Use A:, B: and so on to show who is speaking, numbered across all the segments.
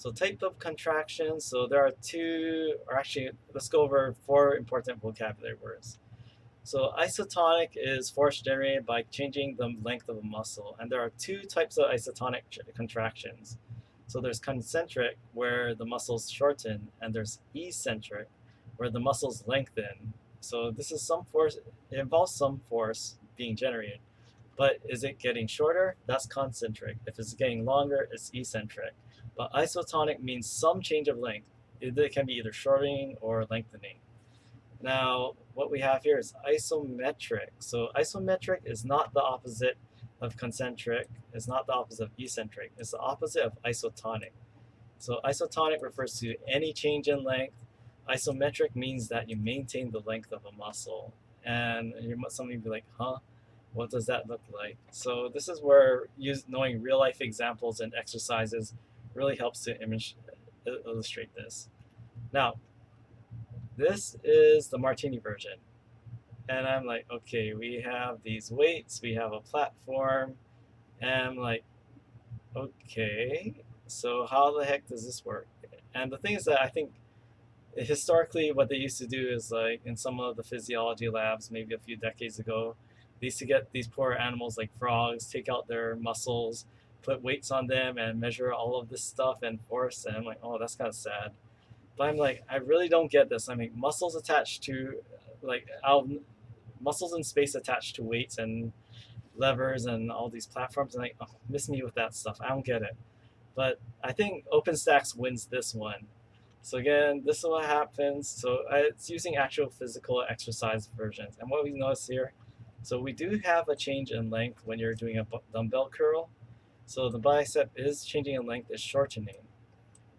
A: So type of contractions. So there are two, or actually, let's go over four important vocabulary words. So isotonic is force generated by changing the length of a muscle, and there are two types of isotonic contractions. So there's concentric, where the muscles shorten, and there's eccentric, where the muscles lengthen. So this is some force, it involves some force being generated. But is it getting shorter? That's concentric. If it's getting longer, it's eccentric. But isotonic means some change of length. It can be either shortening or lengthening. Now, what we have here is isometric. So isometric is not the opposite of concentric. It's not the opposite of eccentric. It's the opposite of isotonic. So isotonic refers to any change in length. Isometric means that you maintain the length of a muscle. And somebody will be like, huh? What does that look like? So this is where knowing real life examples and exercises really helps to illustrate this. Now, this is the martini version. And I'm like, okay, we have these weights, we have a platform, and I'm like, okay, so how the heck does this work? And the thing is that I think historically what they used to do is, like, in some of the physiology labs maybe a few decades ago, they used to get these poor animals like frogs, take out their muscles, put weights on them, and measure all of this stuff and force. And I'm like, oh, that's kind of sad. But I'm like, I really don't get this. I mean, muscles attached to, like, muscles in space attached to weights and levers and all these platforms, and like, oh, miss me with that stuff. I don't get it. But I think OpenStax wins this one. So again, this is what happens. So it's using actual physical exercise versions. And what we notice here, so we do have a change in length when you're doing a dumbbell curl. So the bicep is changing in length, is shortening.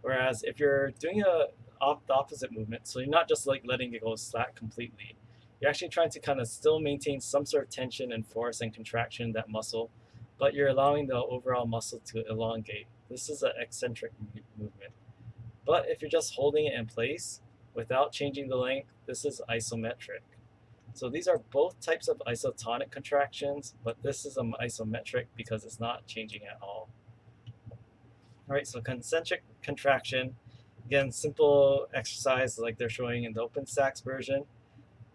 A: Whereas if you're doing the opposite movement, so you're not just like letting it go slack completely, you're actually trying to kind of still maintain some sort of tension and force and contraction in that muscle, but you're allowing the overall muscle to elongate. This is an eccentric movement. But if you're just holding it in place without changing the length, this is isometric. So these are both types of isotonic contractions, but this is an isometric because it's not changing at all. All right, so concentric contraction, again, simple exercise like they're showing in the OpenStax version.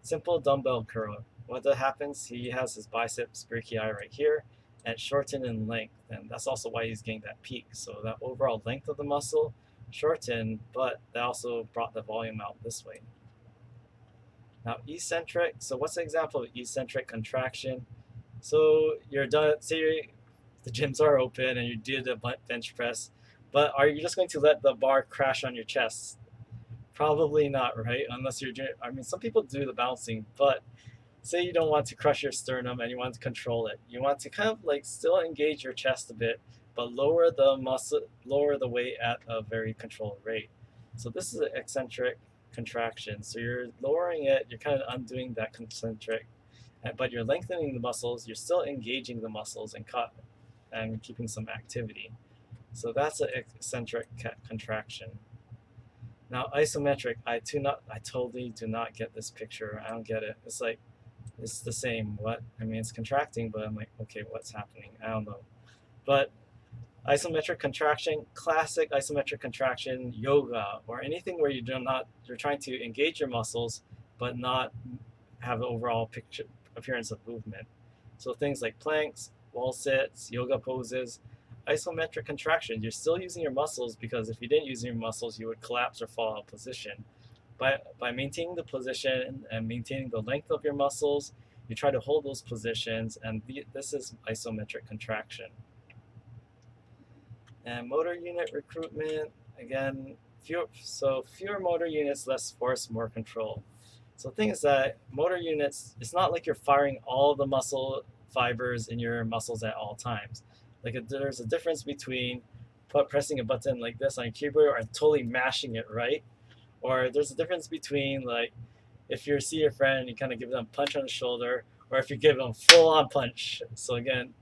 A: Simple dumbbell curl. What that happens, he has his biceps brachii right here, and it's shortened in length, and that's also why he's getting that peak. So that overall length of the muscle shortened, but that also brought the volume out this way. Now eccentric, so what's an example of eccentric contraction? So you're done, say the gyms are open and you did a bench press, but are you just going to let the bar crash on your chest? Probably not, right? Unless you're doing, I mean, some people do the bouncing, but say you don't want to crush your sternum and you want to control it. You want to kind of like still engage your chest a bit, but lower the muscle, lower the weight at a very controlled rate. So this is an eccentric contraction. So you're lowering it, you're kind of undoing that concentric, but you're lengthening the muscles, you're still engaging the muscles and keeping some activity. So that's an eccentric contraction. Now isometric, I totally do not get this picture. I don't get it. It's like, it's the same. What? I mean, it's contracting, but I'm like, okay, what's happening? I don't know. But isometric contraction, classic isometric contraction, yoga, or anything where you're trying to engage your muscles, but not have the overall appearance of movement. So things like planks, wall sits, yoga poses, isometric contraction, you're still using your muscles, because if you didn't use your muscles, you would collapse or fall out of position. By maintaining the position and maintaining the length of your muscles, you try to hold those positions, and this is isometric contraction. And motor unit recruitment, again, fewer motor units, less force, more control. So the thing is that motor units, it's not like you're firing all the muscle fibers in your muscles at all times. Like there's a difference between pressing a button like this on your keyboard and totally mashing it, right? Or there's a difference between, like, if you see your friend and you kind of give them a punch on the shoulder, or if you give them full on punch. So again,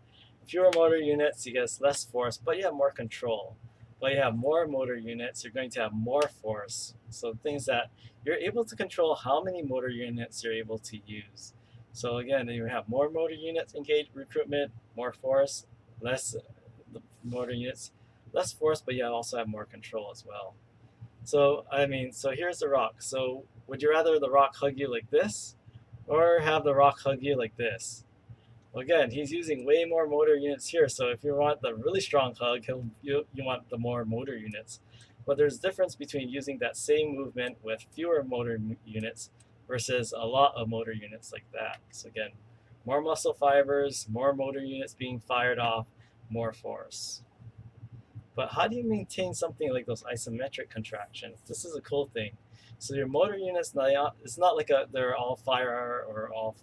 A: fewer motor units, you get less force, but you have more control. But you have more motor units, you're going to have more force. So things that you're able to control how many motor units you're able to use. So again, you have more motor units engaged recruitment, more force, less motor units, less force, but you also have more control as well. So I mean, so here's the rock. So would you rather the rock hug you like this, or have the rock hug you like this? Well, again, he's using way more motor units here. So if you want the really strong hug, you want the more motor units. But there's a difference between using that same movement with fewer motor units versus a lot of motor units like that. So again, more muscle fibers, more motor units being fired off, more force. But how do you maintain something like those isometric contractions? This is a cool thing. So your motor units, it's not like they're all fire or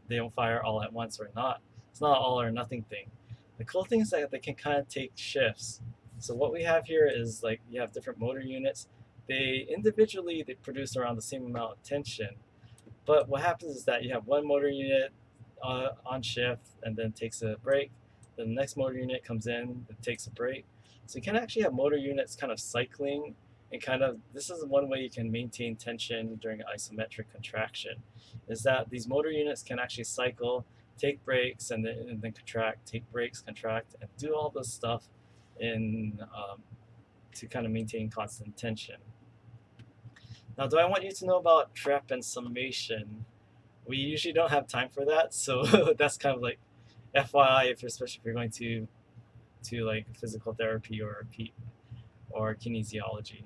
A: they don't fire all at once or not. It's not all or nothing thing. The cool thing is that they can kind of take shifts. So what we have here is like you have different motor units. They individually they produce around the same amount of tension. But what happens is that you have one motor unit on shift and then takes a break. Then the next motor unit comes in and takes a break. So you can actually have motor units kind of cycling and kind of, this is one way you can maintain tension during isometric contraction, is that these motor units can actually cycle, take breaks, and then contract, take breaks, contract, and do all this stuff in to kind of maintain constant tension. Now, do I want you to know about TREP and summation? We usually don't have time for that, so that's kind of like FYI, especially if you're going to like physical therapy or kinesiology.